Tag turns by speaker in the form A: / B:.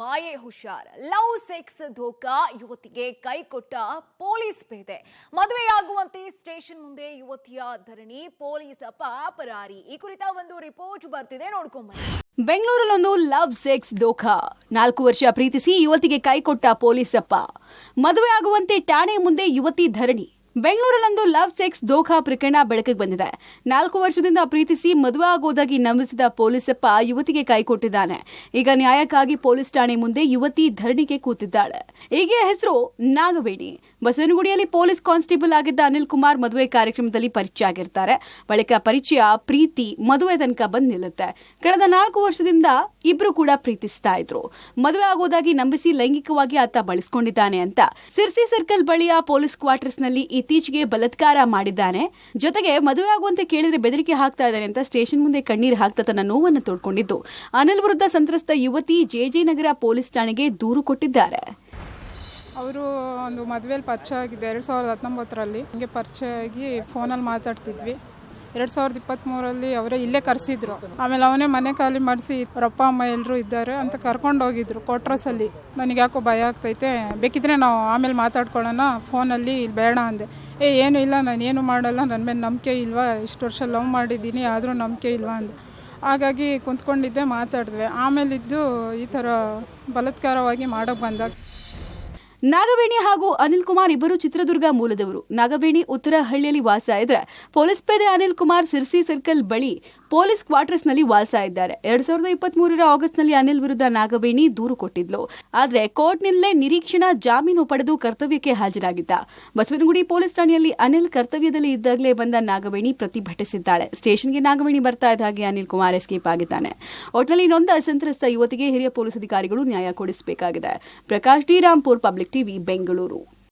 A: ಮಾಯೆ ಹುಷಾರ್. Love sex ಧೋಕಾ ಯುವತಿಗೆ ಕೈ ಕೊಟ್ಟ ಪೊಲೀಸ್ ಪೇದೆ. ಮದುವೆಯಾಗುವಂತೆ ಸ್ಟೇಷನ್ ಮುಂದೆ ಯುವತಿಯ ಧರಣಿ, ಪೊಲೀಸ್ ಪರಾರಿ. ಈ ಕುರಿತ ಒಂದು ರಿಪೋರ್ಟ್ ಬರ್ತಿದೆ, ನೋಡ್ಕೊಂಬನ್ನಿ.
B: ಬೆಂಗಳೂರಲ್ಲೊಂದು ಲವ್ ಸೆಕ್ಸ್ ಧೋಕಾ. 4 ವರ್ಷ ಪ್ರೀತಿಸಿ ಯುವತಿಗೆ ಕೈ ಕೊಟ್ಟ ಪೊಲೀಸಪ್ಪ. ಮದುವೆ ಆಗುವಂತೆ ಠಾಣೆ ಮುಂದೆ ಯುವತಿ ಧರಣಿ. ಬೆಂಗಳೂರಲ್ಲೊಂದು ಲವ್ ಸೆಕ್ಸ್ ಧೋಕಾ ಪ್ರಕರಣ ಬೆಳಕಿಗೆ ಬಂದಿದೆ. 4 ವರ್ಷದಿಂದ ಪ್ರೀತಿಸಿ ಮದುವೆ ಆಗುವುದಾಗಿ ನಂಬಿಸಿದ ಪೊಲೀಸಪ್ಪ ಯುವತಿಗೆ ಕೈ ಕೊಟ್ಟಿದ್ದಾನೆ. ಈಗ ನ್ಯಾಯಕ್ಕಾಗಿ ಪೊಲೀಸ್ ಠಾಣೆ ಮುಂದೆ ಯುವತಿ ಧರಣಿಗೆ ಕೂತಿದ್ದಾಳೆ. ಈಕೆಯ ಹೆಸರು ನಾಗವೇಣಿ. ಬಸವನಗುಡಿಯಲ್ಲಿ ಪೊಲೀಸ್ ಕಾನ್ಸ್ಟೇಬಲ್ ಆಗಿದ್ದ ಅನಿಲ್ ಕುಮಾರ್ ಮದುವೆ ಕಾರ್ಯಕ್ರಮದಲ್ಲಿ ಪರಿಚಯ ಆಗಿರ್ತಾರೆ. ಬಳಿಕ ಪರಿಚಯ, ಪ್ರೀತಿ, ಮದುವೆ ತನಕ ಬಂದ್ ನಿಲ್ಲುತ್ತೆ. ಕಳೆದ 4 ವರ್ಷದಿಂದ ಇಬ್ರು ಕೂಡ ಪ್ರೀತಿಸ್ತಾ ಇದ್ರು. ಮದುವೆ ಆಗುವುದಾಗಿ ನಂಬಿಸಿ ಲೈಂಗಿಕವಾಗಿ ಆತ ಬಳಸಿಕೊಂಡಿದ್ದಾನೆ ಅಂತ ಸಿರ್ಸಿ ಸರ್ಕಲ್ ಬಳಿಯ ಪೊಲೀಸ್ ಕ್ವಾರ್ಟರ್ಸ್ ನಲ್ಲಿ ಇತ್ತೀಚೆಗೆ ಬಲಾತ್ಕಾರ ಮಾಡಿದ್ದಾನೆ. ಜೊತೆಗೆ ಮದುವೆ ಆಗುವಂತೆ ಕೇಳಿದ್ರೆ ಬೆದರಿಕೆ ಹಾಕ್ತಾ ಇದ್ದಾನೆ ಅಂತ ಸ್ಟೇಷನ್ ಮುಂದೆ ಕಣ್ಣೀರು ಹಾಕ್ತಾ ತನ್ನ ನೋವನ್ನು ತೋಡ್ಕೊಂಡಿದ್ದು ಅನಿಲ್ ವಿರುದ್ಧ ಸಂತ್ರಸ್ತ ಯುವತಿ ಜೆಜೆ ನಗರ ಪೊಲೀಸ್ ಠಾಣೆಗೆ ದೂರು ಕೊಟ್ಟಿದ್ದಾರೆ.
C: ಅವರು ಒಂದು ಮದುವೆಯಲ್ಲಿ ಪರಿಚಯ ಆಗಿದ್ದೆ 2019ರಲ್ಲಿ. ಹಂಗೆ ಪರಿಚಯ ಆಗಿ ಫೋನಲ್ಲಿ ಮಾತಾಡ್ತಿದ್ವಿ. 2023ರಲ್ಲಿ ಅವರೇ ಇಲ್ಲೇ ಕರೆಸಿದ್ರು. ಆಮೇಲೆ ಅವನೇ ಮನೆ ಖಾಲಿ ಮಾಡಿಸಿ ಅವರಪ್ಪ ಅಮ್ಮ ಎಲ್ಲರೂ ಇದ್ದಾರೆ ಅಂತ ಕರ್ಕೊಂಡು ಹೋಗಿದ್ರು ಕ್ವಾರ್ಟರ್ಸಲ್ಲಿ. ನನಗೆ ಯಾಕೋ ಭಯ ಆಗ್ತೈತೆ, ಬೇಕಿದ್ರೆ ನಾವು ಆಮೇಲೆ ಮಾತಾಡ್ಕೊಳ್ಳೋಣ, ಫೋನಲ್ಲಿ ಇಲ್ಲಿ ಬೇಡ ಅಂದೆ. ಏನೂ ಇಲ್ಲ, ನಾನೇನು ಮಾಡಲ್ಲ, ನನ್ನ ಮೇಲೆ ನಂಬಿಕೆ ಇಲ್ವಾ, ಇಷ್ಟು ವರ್ಷ ಲವ್ ಮಾಡಿದ್ದೀನಿ ಆದರೂ ನಂಬಿಕೆ ಇಲ್ವಾ ಅಂದೆ. ಹಾಗಾಗಿ ಕುಂತ್ಕೊಂಡಿದ್ದೆ, ಮಾತಾಡಿದ್ವಿ. ಆಮೇಲಿದ್ದು ಈ ಥರ ಬಲಾತ್ಕಾರವಾಗಿ ಮಾಡೋಕ್ಕೆ ಬಂದಾಗ
B: ನಾಗವೇಣಿ ಹಾಗೂ ಅನಿಲ್ ಕುಮಾರ್ ಇಬ್ಬರು ಚಿತ್ರದುರ್ಗ ಮೂಲದವರು. ನಾಗವೇಣಿ ಉತ್ತರಹಳ್ಳಿಯಲ್ಲಿ ವಾಸ ಇದ್ರೆ ಪೊಲೀಸ್ ಪೇದೆ ಅನಿಲ್ ಕುಮಾರ್ ಸಿರ್ಸಿ ಸರ್ಕಲ್ ಬಳಿ ಪೊಲೀಸ್ ಕ್ವಾರ್ಟರ್ಸ್ ನಲ್ಲಿ ವಾಸ ಇದ್ದಾರೆ. 2023ರ ಆಗಸ್ಟ್ ನಲ್ಲಿ ಅನಿಲ್ ವಿರುದ್ಧ ನಾಗವೇಣಿ ದೂರು ಕೊಟ್ಟಿದ್ಲು. ಆದ್ರೆ ಕೋರ್ಟ್ನಲ್ಲೇ ನಿರೀಕ್ಷಣಾ ಜಾಮೀನು ಪಡೆದು ಕರ್ತವ್ಯಕ್ಕೆ ಹಾಜರಾಗಿದ್ದ. ಬಸವನಗುಡಿ ಪೊಲೀಸ್ ಠಾಣೆಯಲ್ಲಿ ಅನಿಲ್ ಕರ್ತವ್ಯದಲ್ಲಿ ಇದ್ದಾಗಲೇ ಬಂದ ನಾಗವೇಣಿ ಪ್ರತಿಭಟಿಸಿದ್ದಾಳೆ. ಸ್ಟೇಷನ್ಗೆ ನಾಗವೇಣಿ ಬರ್ತಾ ಇದ್ದ ಹಾಗೆ ಅನಿಲ್ ಕುಮಾರ್ ಎಸ್ಕೇಪ್ ಆಗಿದ್ದಾನೆ. ಒಟ್ನಲ್ಲಿ ನೊಂದ ಸಂತ್ರಸ್ತ ಯುವತಿಗೆ ಹಿರಿಯ ಪೊಲೀಸ್ ಅಧಿಕಾರಿಗಳು ನ್ಯಾಯ ಕೊಡಿಸಬೇಕಾಗಿದೆ. Prakash D Rampur, public TV, Bengaluru.